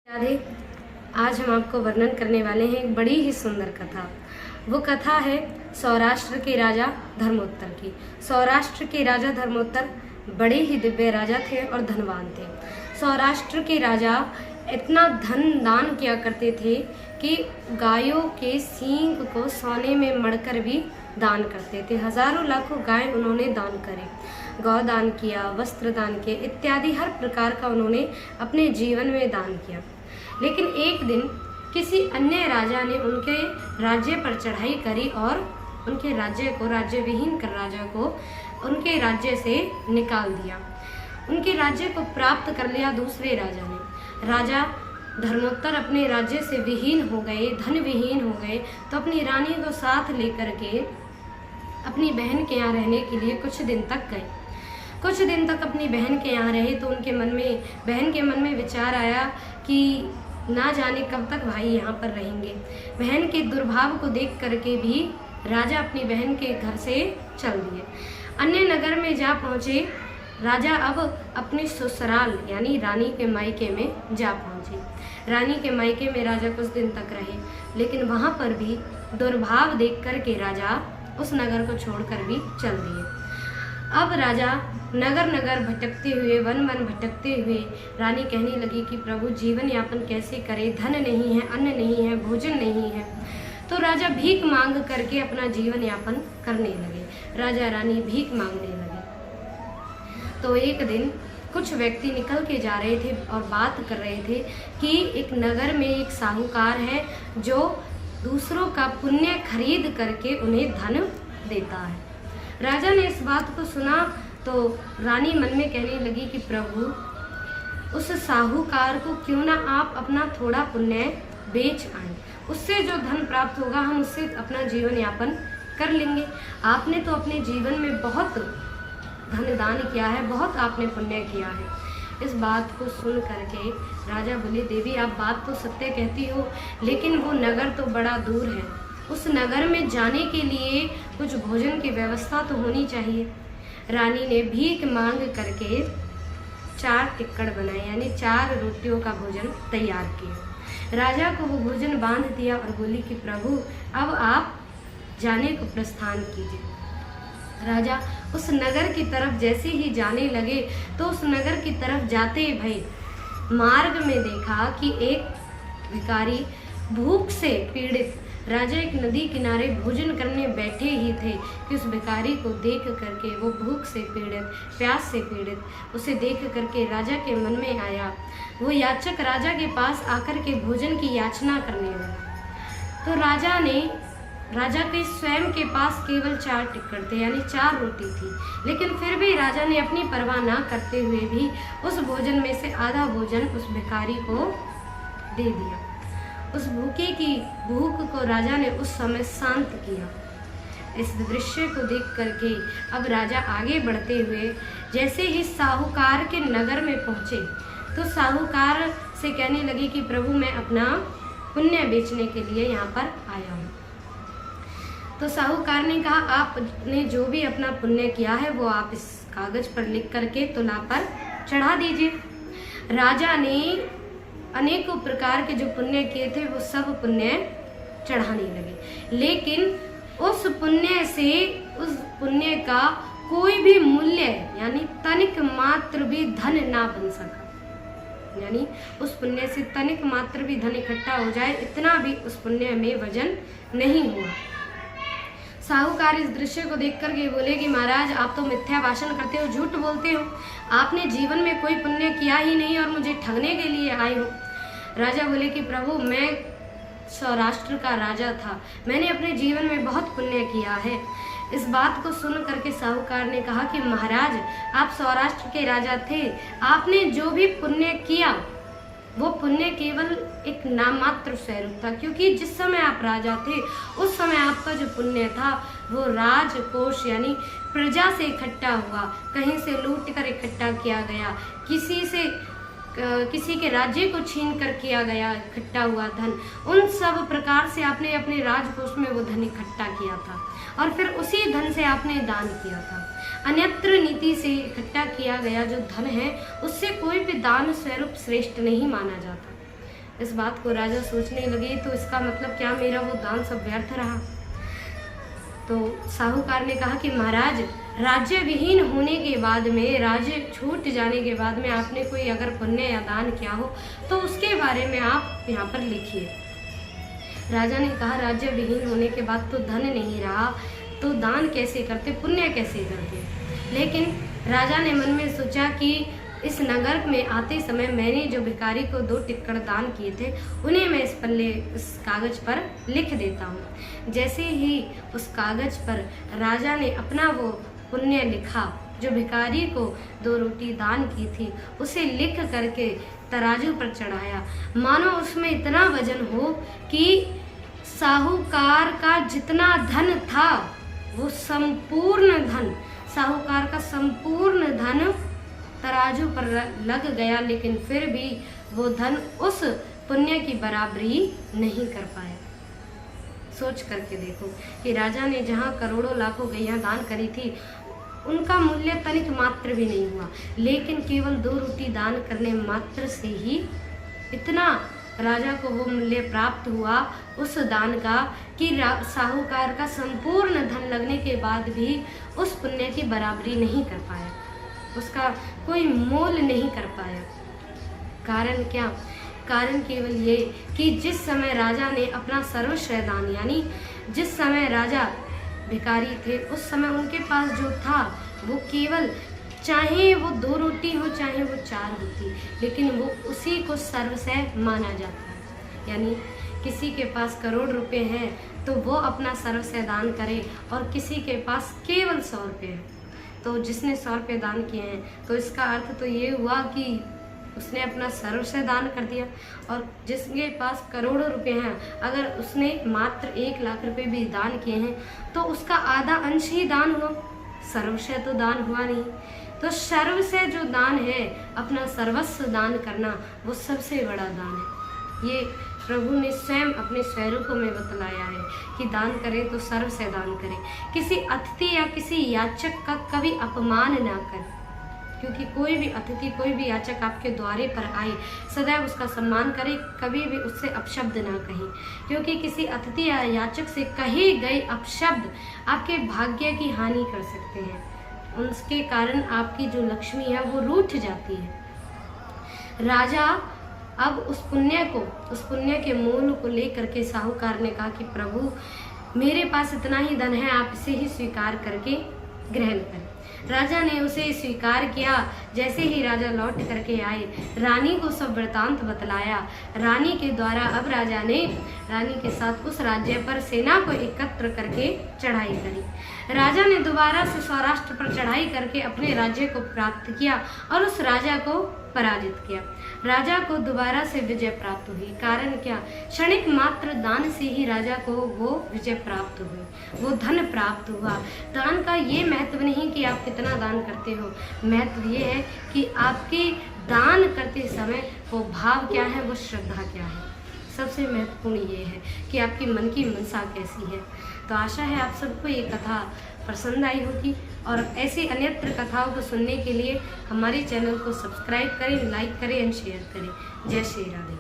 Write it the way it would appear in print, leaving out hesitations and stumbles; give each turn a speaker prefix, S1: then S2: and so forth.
S1: राधे। आज हम आपको वर्णन करने वाले हैं एक बड़ी ही सुंदर कथा। वो कथा है सौराष्ट्र के राजा धर्मोत्तर की। सौराष्ट्र के राजा धर्मोत्तर बड़े ही दिव्य राजा थे और धनवान थे। सौराष्ट्र के राजा इतना धन दान किया करते थे कि गायों के सींग को सोने में मढ़कर भी दान करते थे। हजारों लाखों गाय उन्होंने दान करे, गौ दान किया, वस्त्र दान किए, इत्यादि हर प्रकार का उन्होंने अपने जीवन में दान किया। लेकिन एक दिन किसी अन्य राजा ने उनके राज्य पर चढ़ाई करी और उनके राज्य को, राज्य विहीन कर राजा को उनके राज्य से निकाल दिया। उनके राज्य को प्राप्त कर लिया दूसरे राजा ने। राजा धर्मोत्तर अपने राज्य से विहीन हो गए, धन विहीन हो गए, तो अपनी रानी को साथ लेकर के अपनी बहन के यहाँ रहने के लिए कुछ दिन तक गए। कुछ दिन तक अपनी बहन के यहाँ रहे तो बहन के मन में विचार आया कि ना जाने कब तक भाई यहाँ पर रहेंगे। बहन के दुर्भाव को देख करके भी राजा अपनी बहन के घर से चल दिए। अन्य नगर में जा पहुँचे। राजा अब अपने ससुराल यानी रानी के मायके में जा पहुँचे। रानी के मायके में राजा कुछ दिन तक रहे, लेकिन वहाँ पर भी दुर्भाव देख करके राजा उस नगर को छोड़कर भी चल दिए। अब राजा नगर नगर भटकते हुए, वन वन भटकते हुए रानी कहने लगी कि प्रभु जीवन यापन कैसे करे, धन नहीं है, अन्न नहीं है, भोजन नहीं है। तो राजा भीख मांग करके अपना जीवन यापन करने लगे। राजा रानी भीख मांगने लगे। तो एक दिन कुछ व्यक्ति निकल के जा रहे थे और बात कर रहे थे कि एक नगर में एक साहूकार है जो दूसरों का पुण्य खरीद करके उन्हें धन देता है। राजा ने इस बात को सुना तो रानी मन में कहने लगी कि प्रभु उस साहूकार को क्यों ना आप अपना थोड़ा पुण्य बेच आए, उससे जो धन प्राप्त होगा हम उससे अपना जीवन यापन कर लेंगे। आपने तो अपने जीवन में बहुत धन दान किया है, बहुत आपने पुण्य किया है। इस बात को सुन करके राजा बोले, देवी आप बात तो सत्य कहती हो, लेकिन वो नगर तो बड़ा दूर है। उस नगर में जाने के लिए कुछ भोजन की व्यवस्था तो होनी चाहिए। रानी ने भीख मांग करके 4 टिक्कड़ बनाए, यानी 4 रोटियों का भोजन तैयार किया। राजा को वो भोजन बांध दिया और बोली कि प्रभु अब आप जाने को प्रस्थान कीजिए। राजा उस नगर की तरफ जैसे ही जाने लगे तो उस नगर की तरफ जाते भई मार्ग में देखा कि एक भिखारी भूख से पीड़ित, राजा एक नदी किनारे भोजन करने बैठे ही थे कि उस भिखारी को देख करके, वो भूख से पीड़ित, प्यास से पीड़ित, उसे देख करके राजा के मन में आया। वो याचक राजा के पास आकर के भोजन की याचना करने लगा। तो राजा के स्वयं के पास केवल 4 टिक्कड़ थे, यानी 4 रोटी थी, लेकिन फिर भी राजा ने अपनी परवाह ना करते हुए भी उस भोजन में से आधा भोजन उस भिखारी को दे दिया। उस भूखे की भूख को राजा ने उस समय शांत किया। इस दृश्य को देख करके अब राजा आगे बढ़ते हुए जैसे ही साहूकार के नगर में पहुँचे तो साहूकार से कहने लगे कि प्रभु मैं अपना पुण्य बेचने के लिए यहाँ पर आया हूँ। तो साहूकार ने कहा आपने जो भी अपना पुण्य किया है वो आप इस कागज पर लिख करके तुला पर चढ़ा दीजिए। राजा ने अनेकों प्रकार के जो पुण्य किए थे वो सब पुण्य चढ़ाने लगे, लेकिन उस पुण्य का कोई भी मूल्य यानी तनिक मात्र भी धन ना बन सका। यानी उस पुण्य से तनिक मात्र भी धन इकट्ठा हो जाए, इतना भी उस पुण्य में वजन नहीं हुआ। साहूकार इस दृश्य को देख करके बोले कि महाराज आप तो मिथ्या भाषण करते हो, झूठ बोलते हो, आपने जीवन में कोई पुण्य किया ही नहीं और मुझे ठगने के लिए आए हो। राजा बोले कि प्रभु मैं सौराष्ट्र का राजा था, मैंने अपने जीवन में बहुत पुण्य किया है। इस बात को सुन करके साहूकार ने कहा कि महाराज आप सौराष्ट्र के राजा थे, आपने जो भी पुण्य किया वो पुण्य केवल एक नाममात्र स्वरूप था, क्योंकि जिस समय आप राजा थे उस समय आपका जो पुण्य था वो राजकोष यानी प्रजा से इकट्ठा हुआ, कहीं से लूट कर इकट्ठा किया गया, किसी के राज्य को छीन कर किया गया इकट्ठा हुआ धन, उन सब प्रकार से आपने अपने राजकोष में वो धन इकट्ठा किया था और फिर उसी धन से आपने दान किया था। अन्यत्र नीति से इकट्ठा किया गया जो धन है उससे कोई भी दान स्वरूप श्रेष्ठ नहीं माना जाता। इस बात को राजा सोचने लगे, तो इसका मतलब क्या मेरा वो दान सब व्यर्थ रहा। तो साहूकार ने कहा कि महाराज, राज्य विहीन होने के बाद में, राज्य छूट जाने के बाद में आपने कोई अगर पुण्य या दान किया हो तो उसके बारे में आप यहाँ पर लिखिए। राजा ने कहा, राज्य विहीन होने के बाद तो धन नहीं रहा, तो दान कैसे करते, पुण्य कैसे करते। लेकिन राजा ने मन में सोचा कि इस नगर में आते समय मैंने जो भिखारी को 2 टिक्कड़ दान किए थे, उन्हें मैं इस कागज पर लिख देता हूँ। जैसे ही उस कागज पर राजा ने अपना वो पुण्य लिखा, जो भिखारी को 2 रोटी दान की थी, उसे लिख करके तराजू पर चढ़ाया, मानो उसमें इतना वजन हो कि साहूकार का जितना धन था वो संपूर्ण धन, साहूकार का संपूर्ण धन तराजू पर लग गया, लेकिन फिर भी वो धन उस पुण्य की बराबरी नहीं कर पाया। सोच करके देखो कि राजा ने जहाँ करोड़ों लाखों गैया दान करी थी, उनका मूल्य तनिक मात्र भी नहीं हुआ, लेकिन केवल 2 रोटी दान करने मात्र से ही इतना राजा को वो मूल्य प्राप्त हुआ उस दान का कि साहूकार का संपूर्ण धन लगने के बाद भी उस पुण्य की बराबरी नहीं कर पाया, उसका कोई मोल नहीं कर पाया। कारण क्या? कारण केवल ये कि जिस समय राजा ने अपना सर्वस्व दान, यानी जिस समय राजा भिखारी थे, उस समय उनके पास जो था वो केवल, चाहे वो 2 रोटी हो चाहे वो 4 होती, लेकिन वो उसी को सर्वस्व माना जाता है। यानी किसी के पास करोड़ रुपए हैं तो वो अपना सर्वस्व दान करे, और किसी के पास केवल 100 रुपये है, तो जिसने 100 रुपये दान किए हैं तो इसका अर्थ तो ये हुआ कि उसने अपना सर्वस्व दान कर दिया। और जिसके पास करोड़ों रुपए हैं, अगर उसने मात्र 1 लाख रुपए भी दान किए हैं तो उसका आधा अंश ही दान हुआ, सर्वस्व तो दान हुआ नहीं। तो सर्वस्व जो दान है, अपना सर्वस्व दान करना, वो सबसे बड़ा दान है। ये प्रभु ने स्वयं अपने स्वरूप में बतलाया है कि दान करें तो सर्वस्व दान करें। किसी अतिथि या किसी याचक का कभी अपमान ना करें, क्योंकि कोई भी अतिथि, कोई भी याचक आपके द्वारे पर आए, सदैव उसका सम्मान करें, कभी भी उससे अपशब्द ना कहें, क्योंकि किसी अतिथि या याचक से कहे गए अपशब्द आपके भाग्य की हानि कर सकते हैं। उसके कारण आपकी जो लक्ष्मी है वो रूठ जाती है। राजा अब उस पुण्य के मूल को लेकर के साहूकार ने कहा कि प्रभु, मेरे पास इतना ही धन है, आप इसे ही स्वीकार करके ग्रहण करें। राजा ने उसे स्वीकार किया। जैसे ही राजा लौट करके आए, रानी को सब वृतांत बतलाया। रानी के द्वारा अब राजा ने रानी के साथ उस राज्य पर सेना को एकत्र करके चढ़ाई करी। राजा ने दोबारा से सौराष्ट्र पर चढ़ाई करके अपने राज्य को प्राप्त किया और उस राजा को पराजित किया। राजा को दोबारा से विजय प्राप्त हुई। कारण क्या? क्षणिक मात्र दान से ही राजा को वो विजय प्राप्त हुई, वो धन प्राप्त हुआ। दान का ये महत्व नहीं कि आप कितना दान करते हो, महत्व ये है कि आपके दान करते समय वो भाव क्या है, वो श्रद्धा क्या है। सबसे महत्वपूर्ण ये है कि आपकी मन की मनसा कैसी है। तो आशा है आप सबको ये कथा पसंद आई होगी, और ऐसी अन्यत्र कथाओं को सुनने के लिए हमारे चैनल को सब्सक्राइब करें, लाइक करें एंड शेयर करें। जय श्री राधे।